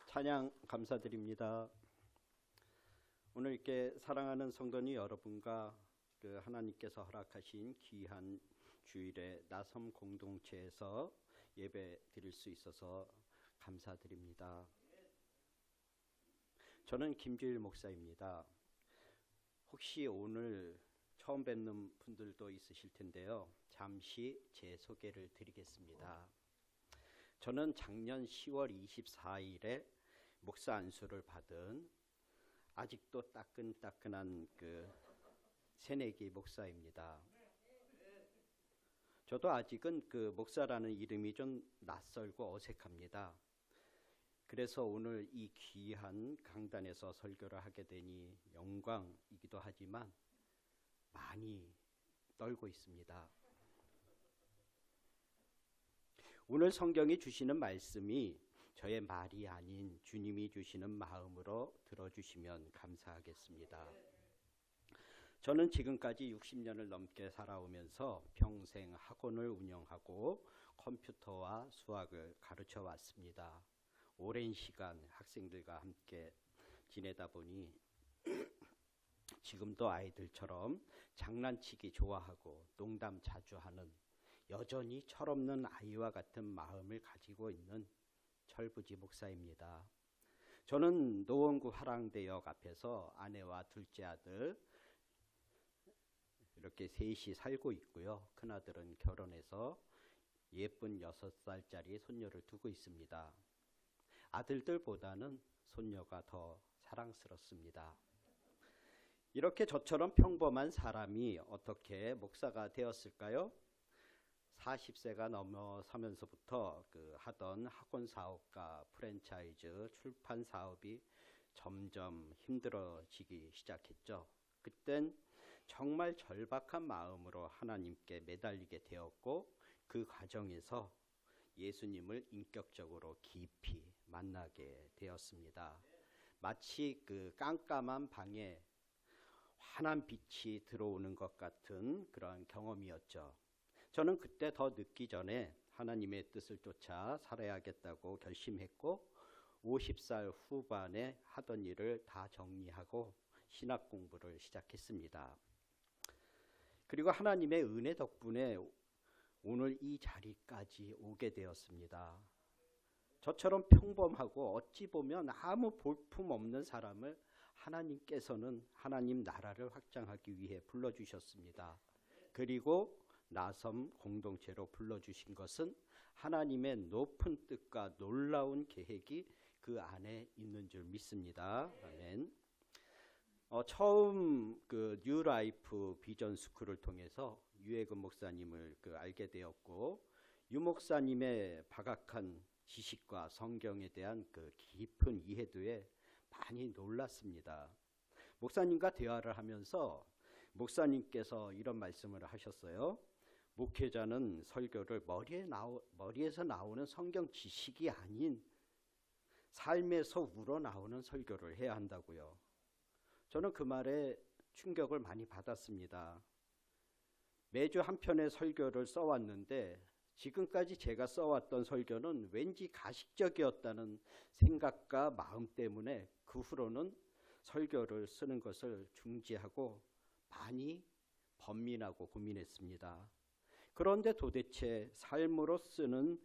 찬양 감사드립니다. 오늘 이렇게 사랑하는 성도님 여러분과 하나님께서 허락하신 귀한 주일에 나섬 공동체에서 예배 드릴 수 있어서 감사드립니다. 저는 김주일 목사입니다. 혹시 오늘 처음 뵙는 분들도 있으실 텐데요. 잠시 제 소개를 드리겠습니다. 저는 작년 10월 24일에 목사 안수를 받은 아직도 따끈따끈한 새내기 목사입니다. 저도 아직은 목사라는 이름이 좀 낯설고 어색합니다. 그래서 오늘 이 귀한 강단에서 설교를 하게 되니 영광이기도 하지만 많이 떨고 있습니다. 오늘 성경이 주시는 말씀이 저의 말이 아닌 주님이 주시는 마음으로 들어주시면 감사하겠습니다. 저는 지금까지 60년을 넘게 살아오면서 평생 학원을 운영하고 컴퓨터와 수학을 가르쳐 왔습니다. 오랜 시간 학생들과 함께 지내다 보니 지금도 아이들처럼 장난치기 좋아하고 농담 자주 하는 여전히 철없는 아이와 같은 마음을 가지고 있는 철부지 목사입니다. 저는 노원구 화랑대역 앞에서 아내와 둘째 아들 이렇게 셋이 살고 있고요. 큰아들은 결혼해서 예쁜 6살짜리 손녀를 두고 있습니다. 아들들보다는 손녀가 더 사랑스럽습니다. 이렇게 저처럼 평범한 사람이 어떻게 목사가 되었을까요? 40세가 넘어서면서부터 하던 학원 사업과 프랜차이즈 출판 사업이 점점 힘들어지기 시작했죠. 그땐 정말 절박한 마음으로 하나님께 매달리게 되었고 그 과정에서 예수님을 인격적으로 깊이 만나게 되었습니다. 마치 깜깜한 방에 환한 빛이 들어오는 것 같은 그런 경험이었죠. 저는 그때 더 늦기 전에 하나님의 뜻을 쫓아 살아야겠다고 결심했고 50살 후반에 하던 일을 다 정리하고 신학 공부를 시작했습니다. 그리고 하나님의 은혜 덕분에 오늘 이 자리까지 오게 되었습니다. 저처럼 평범하고 어찌 보면 아무 볼품 없는 사람을 하나님께서는 하나님 나라를 확장하기 위해 불러주셨습니다. 그리고 나섬 공동체로 불러주신 것은 하나님의 높은 뜻과 놀라운 계획이 그 안에 있는 줄 믿습니다. 아멘. 처음 뉴라이프 비전 스쿨을 통해서 유해근 목사님을 알게 되었고 유 목사님의 박학한 지식과 성경에 대한 깊은 이해도에 많이 놀랐습니다. 목사님과 대화를 하면서 목사님께서 이런 말씀을 하셨어요. 목회자는 설교를 머리에서 나오는 성경 지식이 아닌 삶에서 우러나오는 설교를 해야 한다고요. 저는 그 말에 충격을 많이 받았습니다. 매주 한 편의 설교를 써왔는데 지금까지 제가 써왔던 설교는 왠지 가식적이었다는 생각과 마음 때문에 그 후로는 설교를 쓰는 것을 중지하고 많이 번민하고 고민했습니다. 그런데 도대체 삶으로 쓰는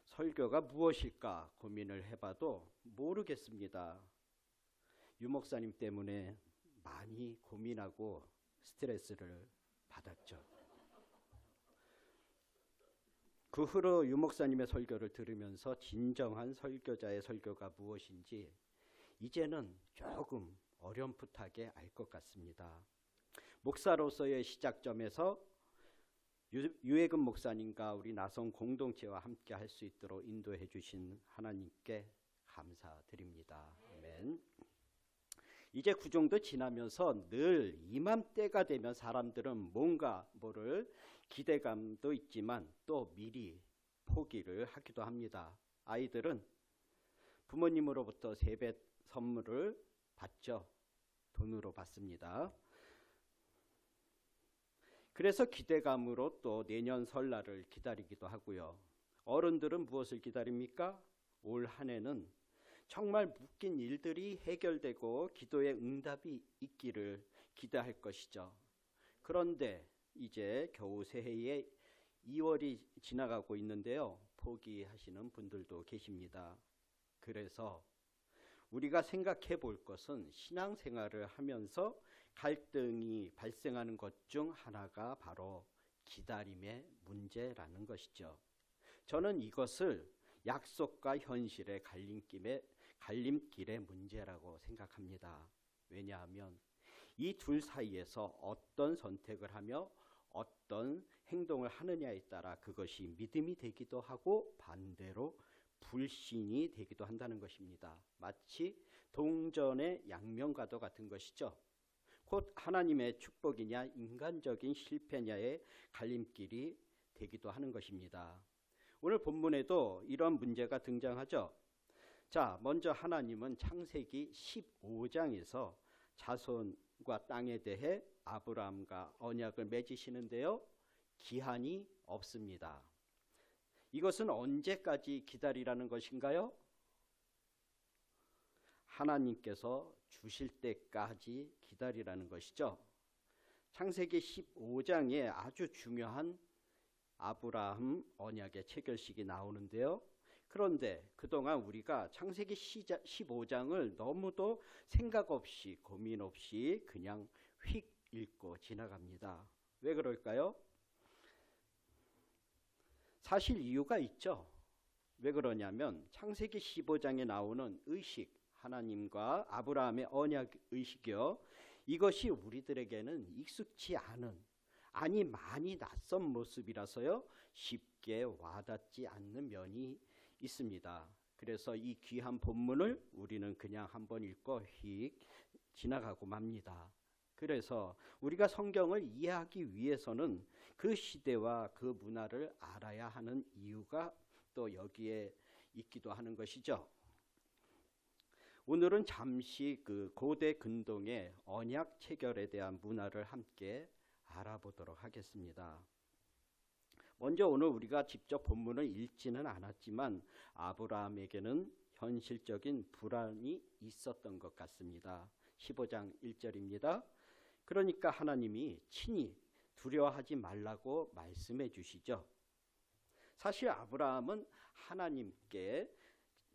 설교가 무엇일까 고민을 해봐도 모르겠습니다. 유 목사님 때문에 많이 고민하고 스트레스를 받았죠. 그 후로 유 목사님의 설교를 들으면서 진정한 설교자의 설교가 무엇인지 이제는 조금 어렴풋하게 알 것 같습니다. 목사로서의 시작점에서 유해근 목사님과 우리 나섬 공동체와 함께 할 수 있도록 인도해 주신 하나님께 감사드립니다. 아멘. 이제 그 정도 지나면서 늘 이맘때가 되면 사람들은 뭐를 기대감도 있지만 또 미리 포기를 하기도 합니다. 아이들은 부모님으로부터 세배 선물을 받죠. 돈으로 받습니다. 그래서 기대감으로 또 내년 설날을 기다리기도 하고요. 어른들은 무엇을 기다립니까? 올 한 해는 정말 묶인 일들이 해결되고 기도의 응답이 있기를 기대할 것이죠. 그런데 이제 겨우 새해에 2월이 지나가고 있는데요. 포기하시는 분들도 계십니다. 그래서 우리가 생각해 볼 것은 신앙생활을 하면서 갈등이 발생하는 것 중 하나가 바로 기다림의 문제라는 것이죠. 저는 이것을 약속과 현실의 갈림길의 문제라고 생각합니다. 왜냐하면 이 둘 사이에서 어떤 선택을 하며 어떤 행동을 하느냐에 따라 그것이 믿음이 되기도 하고 반대로 불신이 되기도 한다는 것입니다. 마치 동전의 양면과도 같은 것이죠. 곧 하나님의 축복이냐 인간적인 실패냐의 갈림길이 되기도 하는 것입니다. 오늘 본문에도 이런 문제가 등장하죠. 자, 먼저 하나님은 창세기 15장에서 자손과 땅에 대해 아브라함과 언약을 맺으시는데요. 기한이 없습니다. 이것은 언제까지 기다리라는 것인가요? 하나님께서 주실 때까지 기다리라는 것이죠. 창세기 15장에 아주 중요한 아브라함 언약의 체결식이 나오는데요. 그런데 그동안 우리가 창세기 15장을 너무도 생각 없이 고민 없이 그냥 휙 읽고 지나갑니다. 왜 그럴까요? 사실 이유가 있죠. 왜 그러냐면 창세기 15장에 나오는 의식, 하나님과 아브라함의 언약 의식이요. 이것이 우리들에게는 익숙치 않은, 아니 많이 낯선 모습이라서요. 쉽게 와닿지 않는 면이 있습니다. 그래서 이 귀한 본문을 우리는 그냥 한번 읽고 휙 지나가고 맙니다. 그래서 우리가 성경을 이해하기 위해서는 그 시대와 그 문화를 알아야 하는 이유가 또 여기에 있기도 하는 것이죠. 오늘은 잠시 그 고대 근동의 언약 체결에 대한 문화를 함께 알아보도록 하겠습니다. 먼저 오늘 우리가 직접 본문을 읽지는 않았지만 아브라함에게는 현실적인 불안이 있었던 것 같습니다. 15장 1절입니다. 그러니까 하나님이 친히 두려워하지 말라고 말씀해 주시죠. 사실 아브라함은 하나님께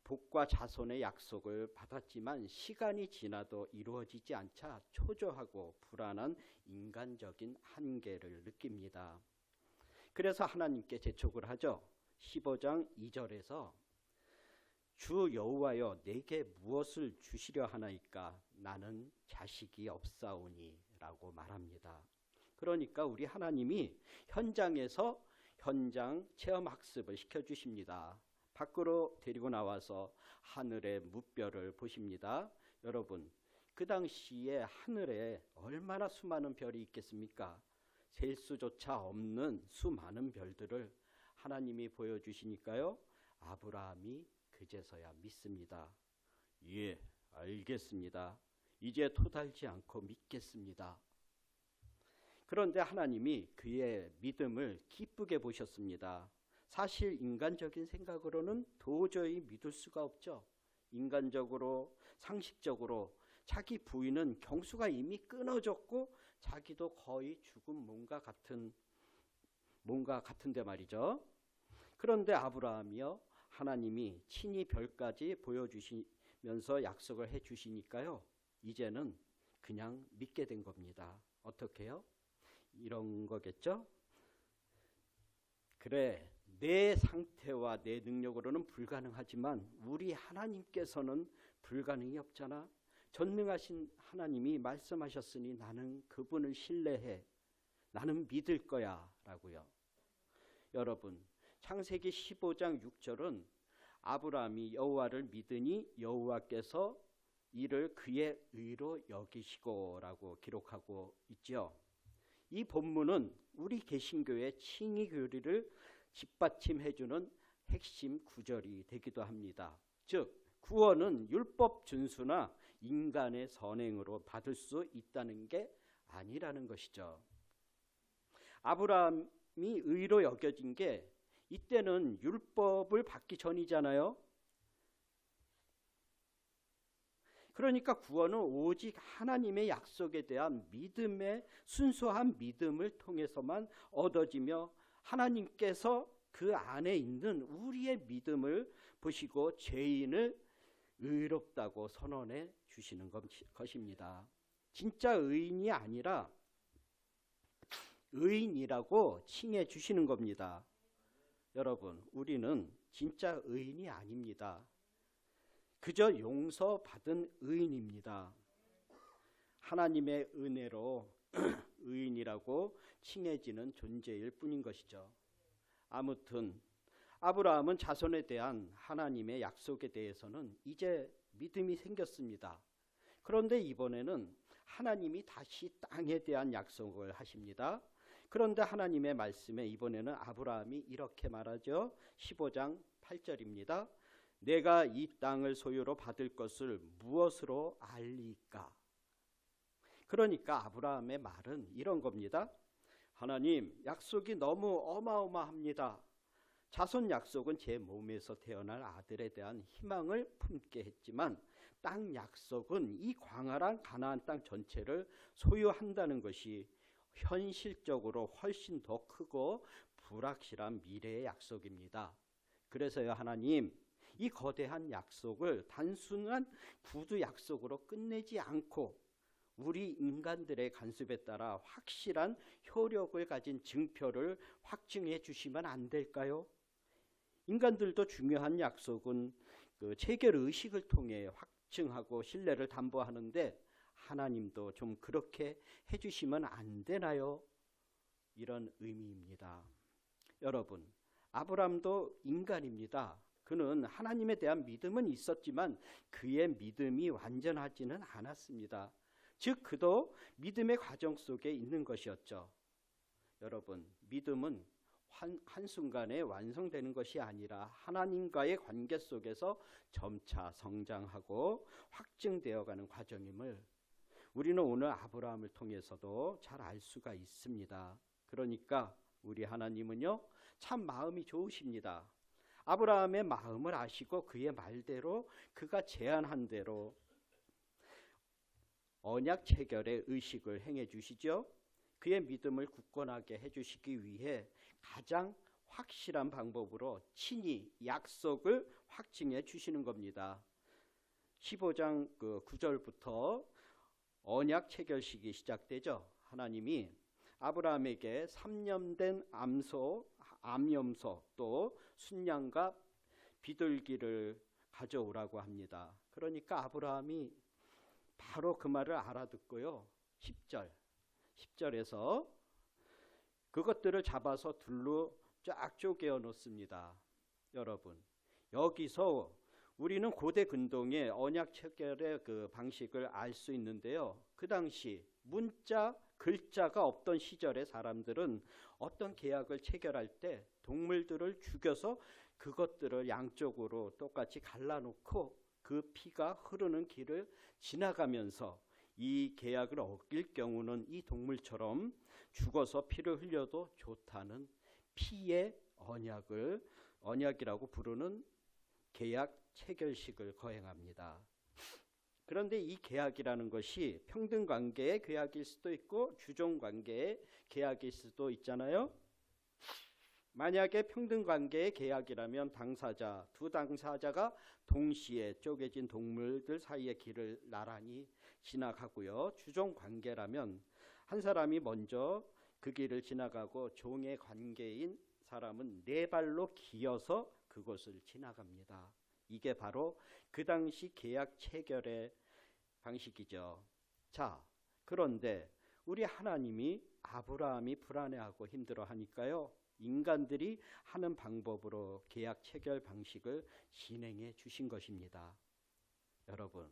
복과 자손의 약속을 받았지만 시간이 지나도 이루어지지 않자 초조하고 불안한 인간적인 한계를 느낍니다. 그래서 하나님께 재촉을 하죠. 15장 2절에서 주 여호와여 내게 무엇을 주시려 하나이까 나는 자식이 없사오니 라고 말합니다. 그러니까 우리 하나님이 현장에서 현장 체험 학습을 시켜주십니다. 밖으로 데리고 나와서 하늘의 무별을 보십니다. 여러분, 그 당시에 하늘에 얼마나 수많은 별이 있겠습니까? 셀 수조차 없는 수많은 별들을 하나님이 보여주시니까요. 아브라함이 그제서야 믿습니다. 예, 알겠습니다. 이제 토달지 않고 믿겠습니다. 그런데 하나님이 그의 믿음을 기쁘게 보셨습니다. 사실 인간적인 생각으로는 도저히 믿을 수가 없죠. 인간적으로, 상식적으로 자기 부인은 경수가 이미 끊어졌고 자기도 거의 죽은 몸과 같은데 말이죠. 그런데 아브라함이요, 하나님이 친히 별까지 보여주시면서 약속을 해주시니까요. 이제는 그냥 믿게 된 겁니다. 어떻게요? 이런 거겠죠? 그래, 내 상태와 내 능력으로는 불가능하지만 우리 하나님께서는 불가능이 없잖아. 전능하신 하나님이 말씀하셨으니 나는 그분을 신뢰해. 나는 믿을 거야 라고요. 여러분, 창세기 15장 6절은 아브라함이 여호와를 믿으니 여호와께서 이를 그의 의로 여기시고 라고 기록하고 있죠. 이 본문은 우리 개신교의 칭의 교리를 뒷받침해주는 핵심 구절이 되기도 합니다. 즉 구원은 율법 준수나 인간의 선행으로 받을 수 있다는 게 아니라는 것이죠. 아브라함이 의로 여겨진 게 이때는 율법을 받기 전이잖아요. 그러니까 구원은 오직 하나님의 약속에 대한 믿음의 순수한 믿음을 통해서만 얻어지며 하나님께서 그 안에 있는 우리의 믿음을 보시고 죄인을 의롭다고 선언해 주시는 것입니다. 진짜 의인이 아니라 의인이라고 칭해 주시는 겁니다. 여러분, 우리는 진짜 의인이 아닙니다. 그저 용서받은 의인입니다. 하나님의 은혜로 의인이라고 칭해지는 존재일 뿐인 것이죠. 아무튼 아브라함은 자손에 대한 하나님의 약속에 대해서는 이제 믿음이 생겼습니다. 그런데 이번에는 하나님이 다시 땅에 대한 약속을 하십니다. 그런데 하나님의 말씀에 이번에는 아브라함이 이렇게 말하죠. 15장 8절입니다. 내가 이 땅을 소유로 받을 것을 무엇으로 알리까? 그러니까 아브라함의 말은 이런 겁니다. 하나님, 약속이 너무 어마어마합니다. 자손 약속은 제 몸에서 태어날 아들에 대한 희망을 품게 했지만 땅 약속은 이 광활한 가나안 땅 전체를 소유한다는 것이 현실적으로 훨씬 더 크고 불확실한 미래의 약속입니다. 그래서요, 하나님, 이 거대한 약속을 단순한 구두 약속으로 끝내지 않고 우리 인간들의 간섭에 따라 확실한 효력을 가진 증표를 확증해 주시면 안 될까요? 인간들도 중요한 약속은 그 체결 의식을 통해 확증하고 신뢰를 담보하는데 하나님도 좀 그렇게 해주시면 안 되나요? 이런 의미입니다. 여러분, 아브라함도 인간입니다. 그는 하나님에 대한 믿음은 있었지만 그의 믿음이 완전하지는 않았습니다. 즉 그도 믿음의 과정 속에 있는 것이었죠. 여러분, 믿음은 한순간에 완성되는 것이 아니라 하나님과의 관계 속에서 점차 성장하고 확증되어가는 과정임을 우리는 오늘 아브라함을 통해서도 잘 알 수가 있습니다. 그러니까 우리 하나님은요, 참 마음이 좋으십니다. 아브라함의 마음을 아시고 그의 말대로 그가 제안한 대로 언약 체결의 의식을 행해 주시죠. 그의 믿음을 굳건하게 해주시기 위해 가장 확실한 방법으로 친히 약속을 확증해 주시는 겁니다. 15장 9절부터 언약 체결식이 시작되죠. 하나님이 아브라함에게 3년 된 암염소 또 순양과 비둘기를 가져오라고 합니다. 그러니까 아브라함이 바로 그 말을 알아듣고요. 10절에서 그것들을 잡아서 둘로 쫙 쪼개어 놓습니다. 여러분, 여기서 우리는 고대 근동의 언약 체결의 그 방식을 알 수 있는데요. 그 당시 문자, 글자가 없던 시절의 사람들은 어떤 계약을 체결할 때 동물들을 죽여서 그것들을 양쪽으로 똑같이 갈라놓고 그 피가 흐르는 길을 지나가면서 이 계약을 어길 경우는 이 동물처럼 죽어서 피를 흘려도 좋다는 피의 언약이라고 부르는 계약 체결식을 거행합니다. 그런데 이 계약이라는 것이 평등관계의 계약일 수도 있고 주종관계의 계약일 수도 있잖아요. 만약에 평등관계의 계약이라면 두 당사자가 동시에 쪼개진 동물들 사이의 길을 나란히 지나가고요. 주종관계라면 한 사람이 먼저 그 길을 지나가고 종의 관계인 사람은 네 발로 기어서 그곳을 지나갑니다. 이게 바로 그 당시 계약 체결의 방식이죠. 자, 그런데 우리 하나님이 아브라함이 불안해하고 힘들어하니까요, 인간들이 하는 방법으로 계약 체결 방식을 진행해 주신 것입니다. 여러분,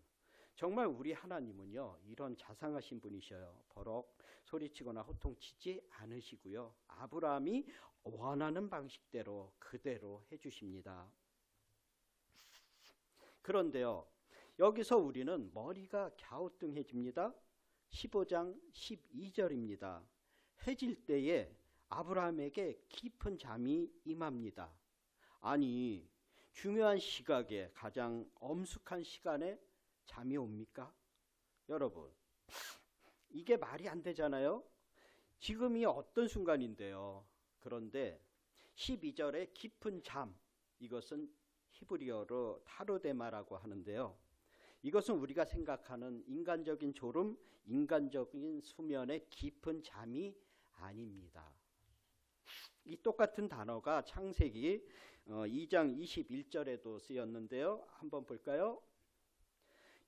정말 우리 하나님은요, 이런 자상하신 분이셔요. 버럭 소리치거나 호통치지 않으시고요, 아브라함이 원하는 방식대로 그대로 해주십니다. 그런데요, 여기서 우리는 머리가 갸우뚱해집니다. 15장 12절입니다. 해질 때에 아브라함에게 깊은 잠이 임합니다. 아니, 중요한 시각에 가장 엄숙한 시간에 잠이 옵니까? 여러분, 이게 말이 안 되잖아요. 지금이 어떤 순간인데요. 그런데 12절의 깊은 잠, 이것은 히브리어로 타르데마라고 하는데요. 이것은 우리가 생각하는 인간적인 졸음, 인간적인 수면의 깊은 잠이 아닙니다. 이 똑같은 단어가 창세기 2장 21절에도 쓰였는데요. 한번 볼까요?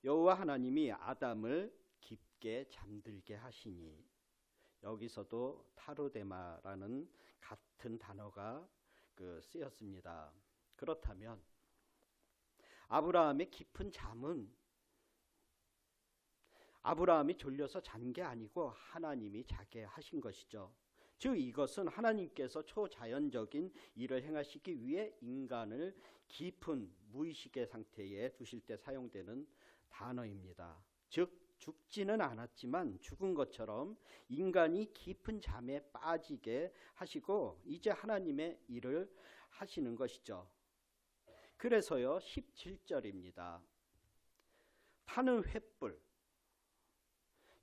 여호와 하나님이 아담을 깊게 잠들게 하시니, 여기서도 타르데마라는 같은 단어가 쓰였습니다. 그렇다면 아브라함의 깊은 잠은 아브라함이 졸려서 잔 게 아니고 하나님이 자게 하신 것이죠. 즉 이것은 하나님께서 초자연적인 일을 행하시기 위해 인간을 깊은 무의식의 상태에 두실 때 사용되는 단어입니다. 즉 죽지는 않았지만 죽은 것처럼 인간이 깊은 잠에 빠지게 하시고 이제 하나님의 일을 하시는 것이죠. 그래서요 17절입니다. 타는 횃불.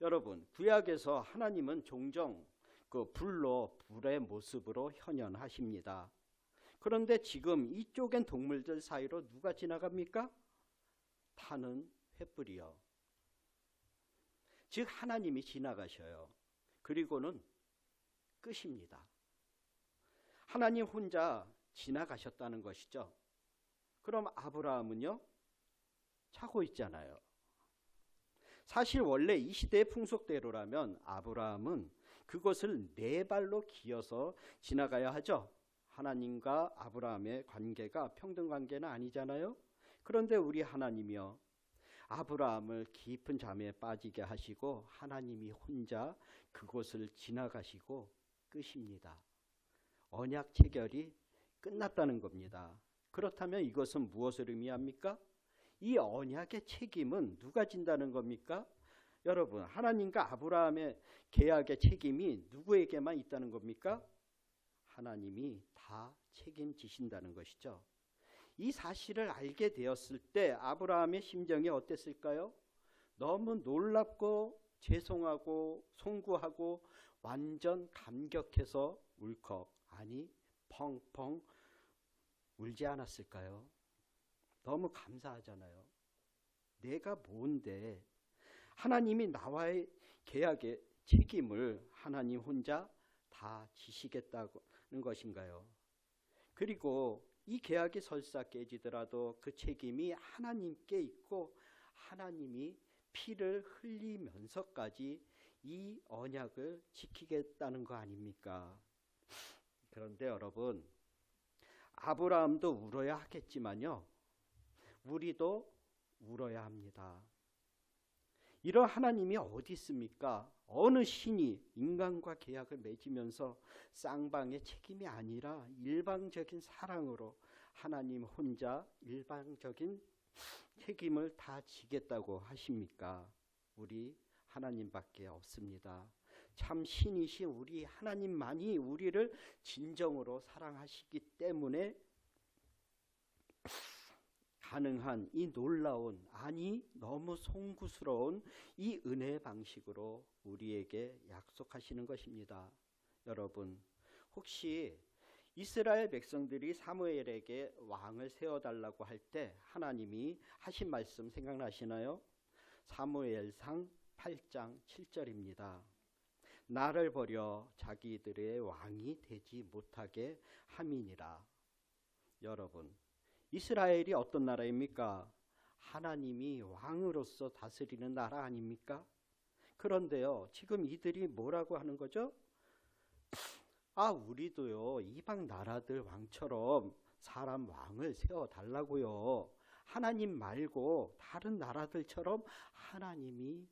여러분, 구약에서 하나님은 종종 불의 모습으로 현현하십니다. 그런데 지금 이쪽엔 동물들 사이로 누가 지나갑니까? 타는 횃불이요. 즉 하나님이 지나가셔요. 그리고는 끝입니다. 하나님 혼자 지나가셨다는 것이죠. 그럼 아브라함은요? 자고 있잖아요. 사실 원래 이 시대의 풍속대로라면 아브라함은 그것을 네 발로 기어서 지나가야 하죠. 하나님과 아브라함의 관계가 평등 관계는 아니잖아요. 그런데 우리 하나님이요, 아브라함을 깊은 잠에 빠지게 하시고 하나님이 혼자 그곳을 지나가시고 끝입니다. 언약 체결이 끝났다는 겁니다. 그렇다면 이것은 무엇을 의미합니까? 이 언약의 책임은 누가 진다는 겁니까? 여러분, 하나님과 아브라함의 계약의 책임이 누구에게만 있다는 겁니까? 하나님이 다 책임지신다는 것이죠. 이 사실을 알게 되었을 때 아브라함의 심정이 어땠을까요? 너무 놀랍고 죄송하고 송구하고 완전 감격해서 울컥, 아니 펑펑 울지 않았을까요? 너무 감사하잖아요. 내가 뭔데 하나님이 나와의 계약의 책임을 하나님 혼자 다 지시겠다는 것인가요? 그리고 이 계약이 설사 깨지더라도 그 책임이 하나님께 있고 하나님이 피를 흘리면서까지 이 언약을 지키겠다는 거 아닙니까? 그런데 여러분, 아브라함도 울어야 하겠지만요, 우리도 울어야 합니다. 이런 하나님이 어디 있습니까? 어느 신이 인간과 계약을 맺으면서 쌍방의 책임이 아니라 일방적인 사랑으로 하나님 혼자 일방적인 책임을 다 지겠다고 하십니까? 우리 하나님밖에 없습니다. 참 신이신 우리 하나님만이 우리를 진정으로 사랑하시기 때문에 가능한 이 놀라운, 아니 너무 송구스러운 이 은혜의 방식으로 우리에게 약속하시는 것입니다. 여러분, 혹시 이스라엘 백성들이 사무엘에게 왕을 세워달라고 할 때 하나님이 하신 말씀 생각나시나요? 사무엘상 8장 7절입니다. 나를 버려 자기들의 왕이 되지 못하게 함이니라. 여러분, 이스라엘이 어떤 나라입니까? 하나님이 왕으로서 다스리는 나라 아닙니까? 그런데요, 지금 이들이 뭐라고 하는 거죠? 우리도요 이방 나라들 왕처럼 사람 왕을 세워달라고요. 하나님 말고 다른 나라들처럼 하나님이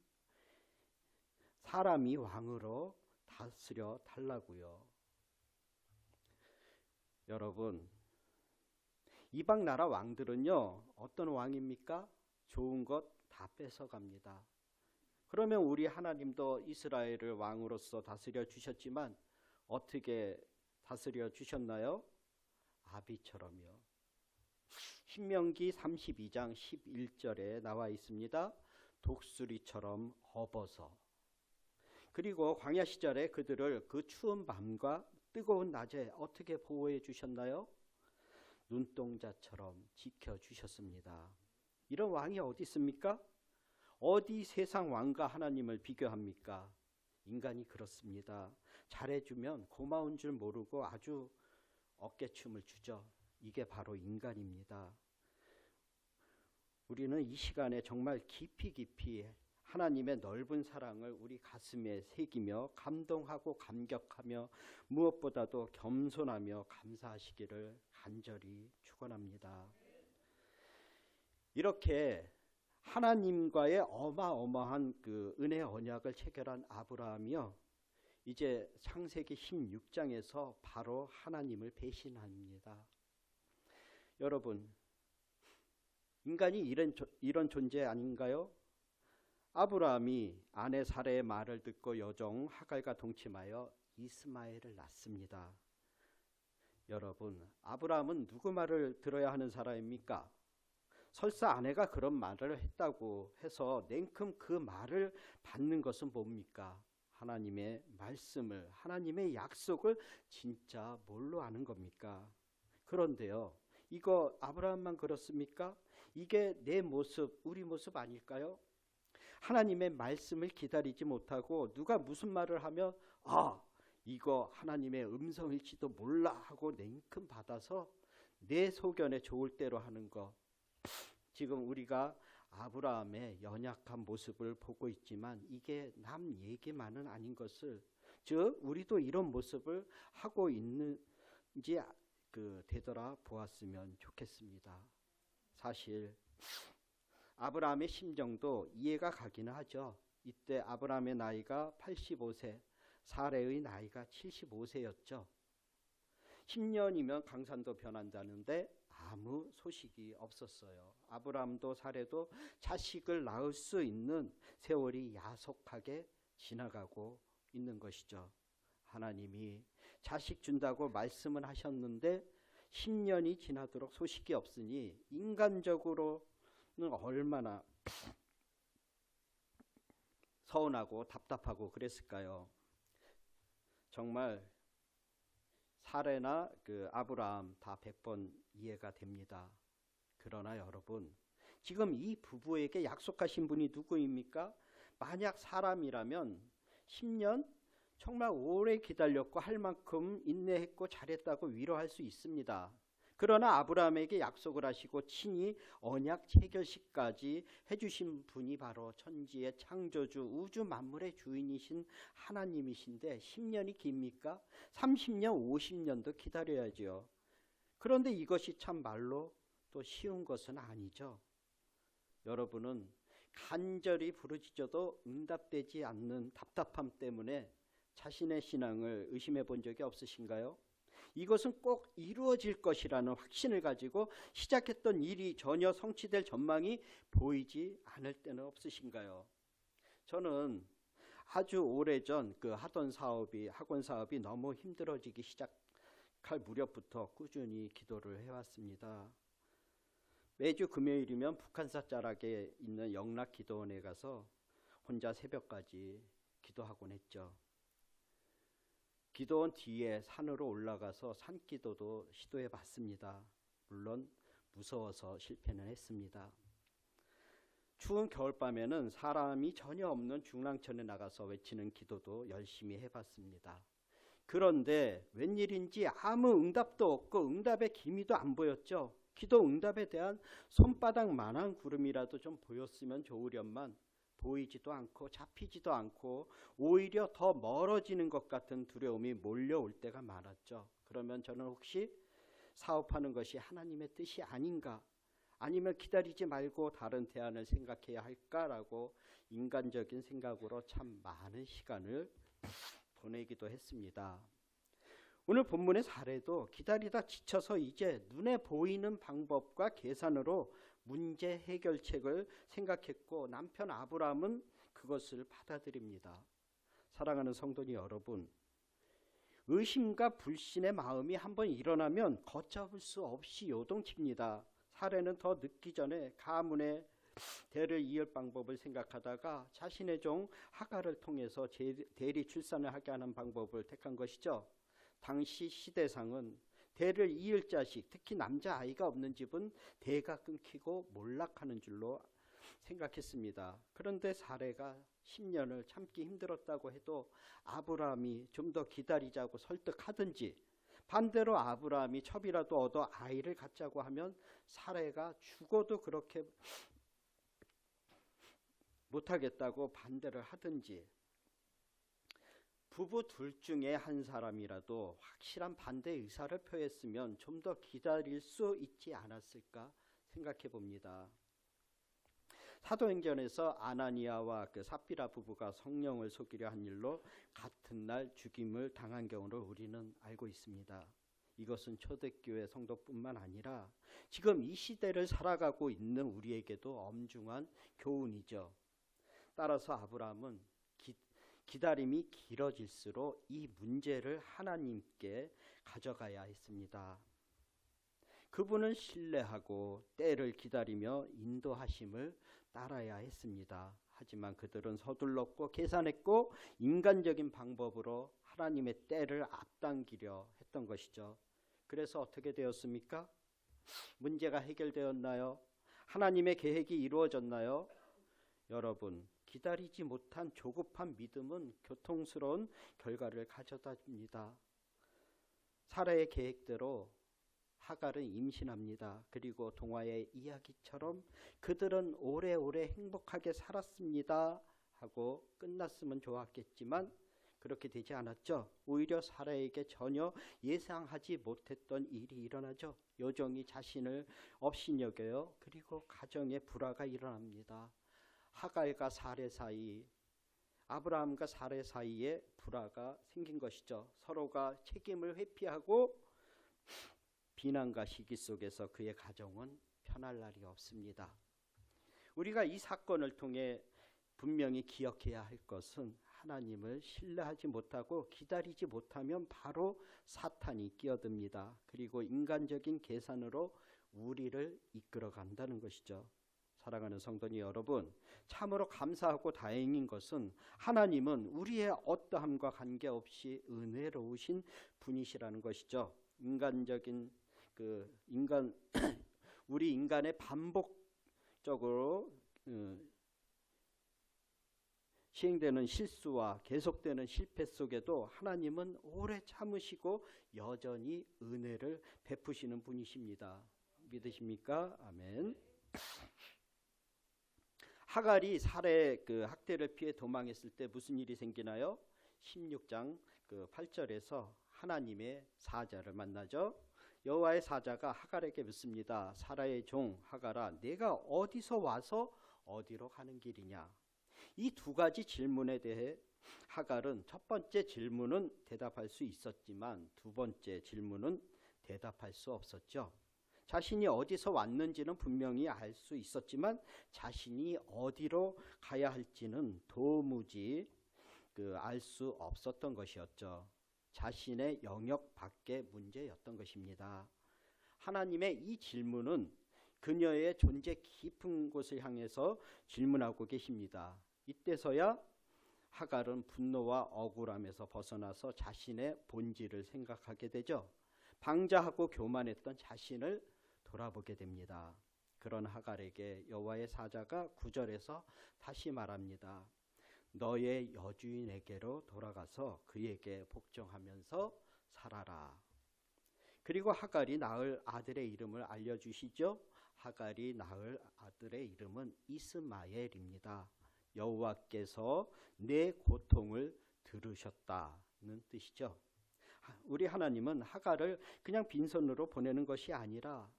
사람이 왕으로 다스려 달라고요. 여러분, 이방 나라 왕들은요 어떤 왕입니까? 좋은 것 다 뺏어갑니다. 그러면 우리 하나님도 이스라엘을 왕으로서 다스려 주셨지만 어떻게 다스려 주셨나요? 아비처럼요. 신명기 32장 11절에 나와 있습니다. 독수리처럼 업어서. 그리고 광야 시절에 그들을 그 추운 밤과 뜨거운 낮에 어떻게 보호해 주셨나요? 눈동자처럼 지켜주셨습니다. 이런 왕이 어디 있습니까? 어디 세상 왕과 하나님을 비교합니까? 인간이 그렇습니다. 잘해주면 고마운 줄 모르고 아주 어깨춤을 추죠. 이게 바로 인간입니다. 우리는 이 시간에 정말 깊이 하나님의 넓은 사랑을 우리 가슴에 새기며 감동하고 감격하며 무엇보다도 겸손하며 감사하시기를 간절히 축원합니다. 이렇게 하나님과의 어마어마한 그 은혜 언약을 체결한 아브라함이요, 이제 창세기 16장에서 바로 하나님을 배신합니다. 여러분, 인간이 이런 존재 아닌가요? 아브라함이 아내 사레의 말을 듣고 여종 하갈과 동침하여 이스마엘을 낳습니다. 여러분, 아브라함은 누구 말을 들어야 하는 사람입니까? 설사 아내가 그런 말을 했다고 해서 냉큼 그 말을 받는 것은 뭡니까? 하나님의 말씀을, 하나님의 약속을 진짜 뭘로 아는 겁니까? 그런데요, 이거 아브라함만 그렇습니까? 이게 내 모습, 우리 모습 아닐까요? 하나님의 말씀을 기다리지 못하고 누가 무슨 말을 하면 이거 하나님의 음성일지도 몰라 하고 냉큼 받아서 내 소견에 좋을 대로 하는 것. 지금 우리가 아브라함의 연약한 모습을 보고 있지만 이게 남 얘기만은 아닌 것을, 즉 우리도 이런 모습을 하고 있는지 되돌아 보았으면 좋겠습니다. 사실 아브라함의 심정도 이해가 가기는 하죠. 이때 아브라함의 나이가 85세, 사레의 나이가 75세였죠. 10년이면 강산도 변한다는데 아무 소식이 없었어요. 아브라함도 사레도 자식을 낳을 수 있는 세월이 야속하게 지나가고 있는 것이죠. 하나님이 자식 준다고 말씀은 하셨는데 10년이 지나도록 소식이 없으니 인간적으로는 얼마나 서운하고 답답하고 그랬을까요? 정말 사레나 아브라함 다 100번 이해가 됩니다. 그러나 여러분, 지금 이 부부에게 약속하신 분이 누구입니까? 만약 사람이라면 10년 정말 오래 기다렸고 할 만큼 인내했고 잘했다고 위로할 수 있습니다. 그러나 아브라함에게 약속을 하시고 친히 언약 체결식까지 해주신 분이 바로 천지의 창조주, 우주 만물의 주인이신 하나님이신데 10년이 깁니까? 30년, 50년도 기다려야죠. 그런데 이것이 참 말로 또 쉬운 것은 아니죠. 여러분은 간절히 부르짖어도 응답되지 않는 답답함 때문에 자신의 신앙을 의심해 본 적이 없으신가요? 이것은 꼭 이루어질 것이라는 확신을 가지고 시작했던 일이 전혀 성취될 전망이 보이지 않을 때는 없으신가요? 저는 아주 오래전 하던 학원 사업이 너무 힘들어지기 시작할 무렵부터 꾸준히 기도를 해왔습니다. 매주 금요일이면 북한사 자락에 있는 영락기도원에 가서 혼자 새벽까지 기도하곤 했죠. 기도원 뒤에 산으로 올라가서 산기도도 시도해 봤습니다. 물론 무서워서 실패는 했습니다. 추운 겨울밤에는 사람이 전혀 없는 중랑천에 나가서 외치는 기도도 열심히 해봤습니다. 그런데 웬일인지 아무 응답도 없고 응답의 기미도 안 보였죠. 기도 응답에 대한 손바닥만한 구름이라도 좀 보였으면 좋으련만 보이지도 않고 잡히지도 않고 오히려 더 멀어지는 것 같은 두려움이 몰려올 때가 많았죠. 그러면 저는 혹시 사업하는 것이 하나님의 뜻이 아닌가, 아니면 기다리지 말고 다른 대안을 생각해야 할까라고 인간적인 생각으로 참 많은 시간을 보내기도 했습니다. 오늘 본문의 사례도 기다리다 지쳐서 이제 눈에 보이는 방법과 계산으로 문제 해결책을 생각했고 남편 아브라함은 그것을 받아들입니다. 사랑하는 성도님 여러분, 의심과 불신의 마음이 한번 일어나면 걷잡을 수 없이 요동칩니다. 사례는 더 늦기 전에 가문의 대를 이을 방법을 생각하다가 자신의 종 하갈을 통해서 대리 출산을 하게 하는 방법을 택한 것이죠. 당시 시대상은 대를 이을 자식, 특히 남자아이가 없는 집은 대가 끊기고 몰락하는 줄로 생각했습니다. 그런데 사례가 10년을 참기 힘들었다고 해도 아브라함이 좀 더 기다리자고 설득하든지, 반대로 아브라함이 첩이라도 얻어 아이를 갖자고 하면 사례가 죽어도 그렇게 못하겠다고 반대를 하든지, 부부 둘 중에 한 사람이라도 확실한 반대 의사를 표했으면 좀 더 기다릴 수 있지 않았을까 생각해 봅니다. 사도행전에서 아나니아와 삽비라 부부가 성령을 속이려 한 일로 같은 날 죽임을 당한 경우를 우리는 알고 있습니다. 이것은 초대교회 성도뿐만 아니라 지금 이 시대를 살아가고 있는 우리에게도 엄중한 교훈이죠. 따라서 아브라함은 기다림이 길어질수록 이 문제를 하나님께 가져가야 했습니다. 그분을 신뢰하고 때를 기다리며 인도하심을 따라야 했습니다. 하지만 그들은 서둘렀고 계산했고 인간적인 방법으로 하나님의 때를 앞당기려 했던 것이죠. 그래서 어떻게 되었습니까? 문제가 해결되었나요? 하나님의 계획이 이루어졌나요? 여러분, 기다리지 못한 조급한 믿음은 교통스러운 결과를 가져다 줍니다. 사라의 계획대로 하갈은 임신합니다. 그리고 동화의 이야기처럼 그들은 오래오래 행복하게 살았습니다 하고 끝났으면 좋았겠지만 그렇게 되지 않았죠. 오히려 사라에게 전혀 예상하지 못했던 일이 일어나죠. 여종이 자신을 업신여겨요. 그리고 가정에 불화가 일어납니다. 하갈과 사레 사이, 아브라함과 사레 사이에 불화가 생긴 것이죠. 서로가 책임을 회피하고 비난과 시기 속에서 그의 가정은 편할 날이 없습니다. 우리가 이 사건을 통해 분명히 기억해야 할 것은 하나님을 신뢰하지 못하고 기다리지 못하면 바로 사탄이 끼어듭니다. 그리고 인간적인 계산으로 우리를 이끌어 간다는 것이죠. 사랑하는 성도님 여러분, 참으로 감사하고 다행인 것은 하나님은 우리의 어떠함과 관계없이 은혜로우신 분이시라는 것이죠. 우리 인간의 반복적으로 시행되는 실수와 계속되는 실패 속에도 하나님은 오래 참으시고 여전히 은혜를 베푸시는 분이십니다. 믿으십니까? 아멘. 하갈이 사례 학대를 피해 도망했을 때 무슨 일이 생기나요? 16장 8절에서 하나님의 사자를 만나죠. 여호와의 사자가 하갈에게 묻습니다. 사라의 종 하갈아, 내가 어디서 와서 어디로 가는 길이냐? 이 두 가지 질문에 대해 하갈은 첫 번째 질문은 대답할 수 있었지만 두 번째 질문은 대답할 수 없었죠. 자신이 어디서 왔는지는 분명히 알 수 있었지만 자신이 어디로 가야 할지는 도무지 알 수 없었던 것이었죠. 자신의 영역 밖의 문제였던 것입니다. 하나님의 이 질문은 그녀의 존재 깊은 곳을 향해서 질문하고 계십니다. 이때서야 하갈은 분노와 억울함에서 벗어나서 자신의 본질을 생각하게 되죠. 방자하고 교만했던 자신을 돌아보게 됩니다. 그런 하갈에게 여호와의 사자가 9절에서 다시 말합니다. 너의 여주인에게로 돌아가서 그에게 복종하면서 살아라. 그리고 하갈이 낳을 아들의 이름을 알려주시죠. 하갈이 낳을 아들의 이름은 이스마엘입니다. 여호와께서 내 고통을 들으셨다는 뜻이죠. 우리 하나님은 하갈을 그냥 빈손으로 보내는 것이 아니라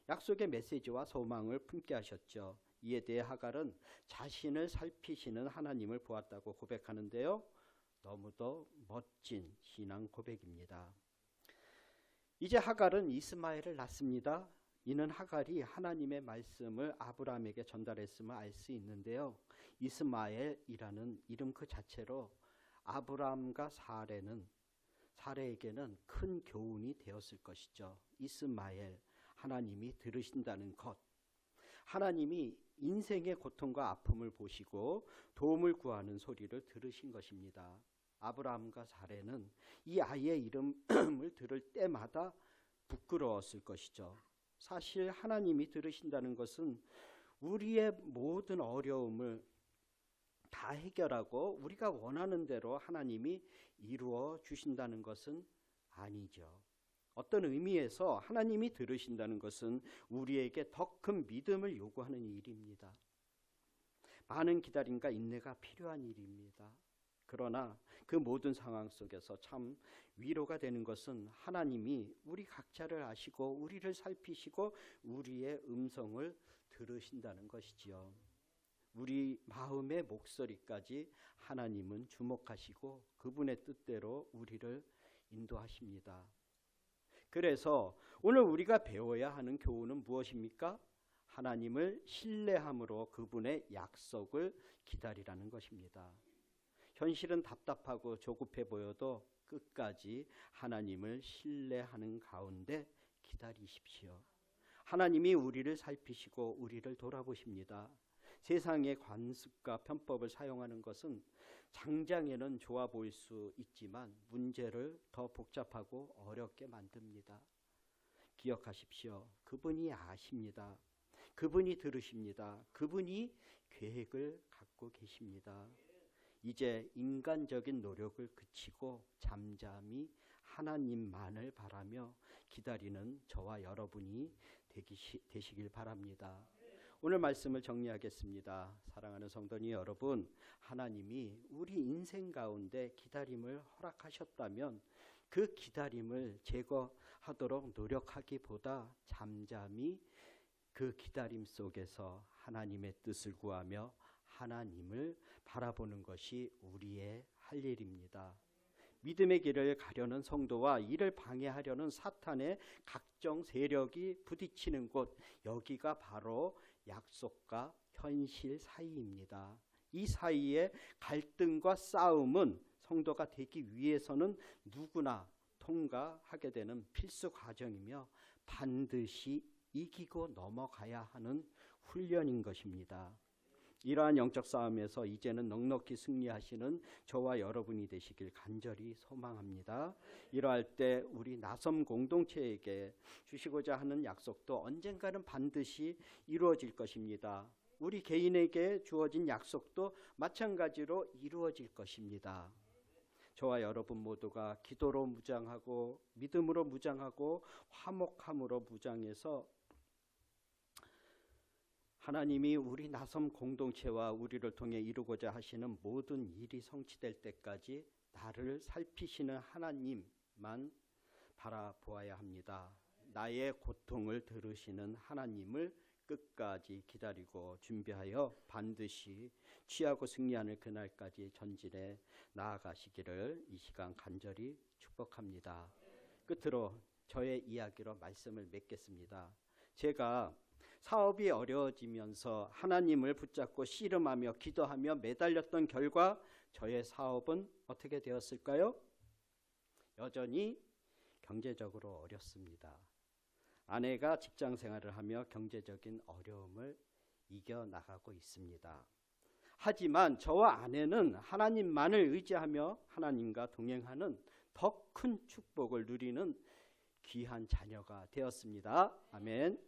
약속의 메시지와 소망을 품게 하셨죠. 이에 대해 하갈은 자신을 살피시는 하나님을 보았다고 고백하는데요. 너무도 멋진 신앙 고백입니다. 이제 하갈은 이스마엘을 낳습니다. 이는 하갈이 하나님의 말씀을 아브라함에게 전달했음을 알 수 있는데요. 이스마엘이라는 이름 그 자체로 아브라함과 사레에게는 큰 교훈이 되었을 것이죠. 이스마엘, 하나님이 들으신다는 것. 하나님이 인생의 고통과 아픔을 보시고 도움을 구하는 소리를 들으신 것입니다. 아브라함과 사레는 이 아이의 이름을 들을 때마다 부끄러웠을 것이죠. 사실 하나님이 들으신다는 것은 우리의 모든 어려움을 다 해결하고 우리가 원하는 대로 하나님이 이루어 주신다는 것은 아니죠. 어떤 의미에서 하나님이 들으신다는 것은 우리에게 더 큰 믿음을 요구하는 일입니다. 많은 기다림과 인내가 필요한 일입니다. 그러나 그 모든 상황 속에서 참 위로가 되는 것은 하나님이 우리 각자를 아시고 우리를 살피시고 우리의 음성을 들으신다는 것이지요. 우리 마음의 목소리까지 하나님은 주목하시고 그분의 뜻대로 우리를 인도하십니다. 그래서 오늘 우리가 배워야 하는 교훈은 무엇입니까? 하나님을 신뢰함으로 그분의 약속을 기다리라는 것입니다. 현실은 답답하고 조급해 보여도 끝까지 하나님을 신뢰하는 가운데 기다리십시오. 하나님이 우리를 살피시고 우리를 돌아보십니다. 세상의 관습과 편법을 사용하는 것은 장장에는 좋아 보일 수 있지만 문제를 더 복잡하고 어렵게 만듭니다. 기억하십시오. 그분이 아십니다. 그분이 들으십니다. 그분이 계획을 갖고 계십니다. 이제 인간적인 노력을 그치고 잠잠히 하나님만을 바라며 기다리는 저와 여러분이 되시길 바랍니다. 오늘 말씀을 정리하겠습니다. 사랑하는 성도님 여러분, 하나님이 우리 인생 가운데 기다림을 허락하셨다면 그 기다림을 제거하도록 노력하기보다 잠잠히 그 기다림 속에서 하나님의 뜻을 구하며 하나님을 바라보는 것이 우리의 할 일입니다. 믿음의 길을 가려는 성도와 이를 방해하려는 사탄의 각종 세력이 부딪히는 곳, 여기가 바로 약속과 현실 사이입니다. 이 사이의 갈등과 싸움은 성도가 되기 위해서는 누구나 통과하게 되는 필수 과정이며 반드시 이기고 넘어가야 하는 훈련인 것입니다. 이러한 영적 싸움에서 이제는 넉넉히 승리하시는 저와 여러분이 되시길 간절히 소망합니다. 이러할 때 우리 나섬 공동체에게 주시고자 하는 약속도 언젠가는 반드시 이루어질 것입니다. 우리 개인에게 주어진 약속도 마찬가지로 이루어질 것입니다. 저와 여러분 모두가 기도로 무장하고 믿음으로 무장하고 화목함으로 무장해서 하나님이 우리 나섬 공동체와 우리를 통해 이루고자 하시는 모든 일이 성취될 때까지 나를 살피시는 하나님만 바라보아야 합니다. 나의 고통을 들으시는 하나님을 끝까지 기다리고 준비하여 반드시 취하고 승리하는 그날까지 전진해 나아가시기를 이 시간 간절히 축복합니다. 끝으로 저의 이야기로 말씀을 맺겠습니다. 제가 사업이 어려워지면서 하나님을 붙잡고 씨름하며 기도하며 매달렸던 결과 저의 사업은 어떻게 되었을까요? 여전히 경제적으로 어렵습니다. 아내가 직장 생활을 하며 경제적인 어려움을 이겨나가고 있습니다. 하지만 저와 아내는 하나님만을 의지하며 하나님과 동행하는 더 큰 축복을 누리는 귀한 자녀가 되었습니다. 아멘.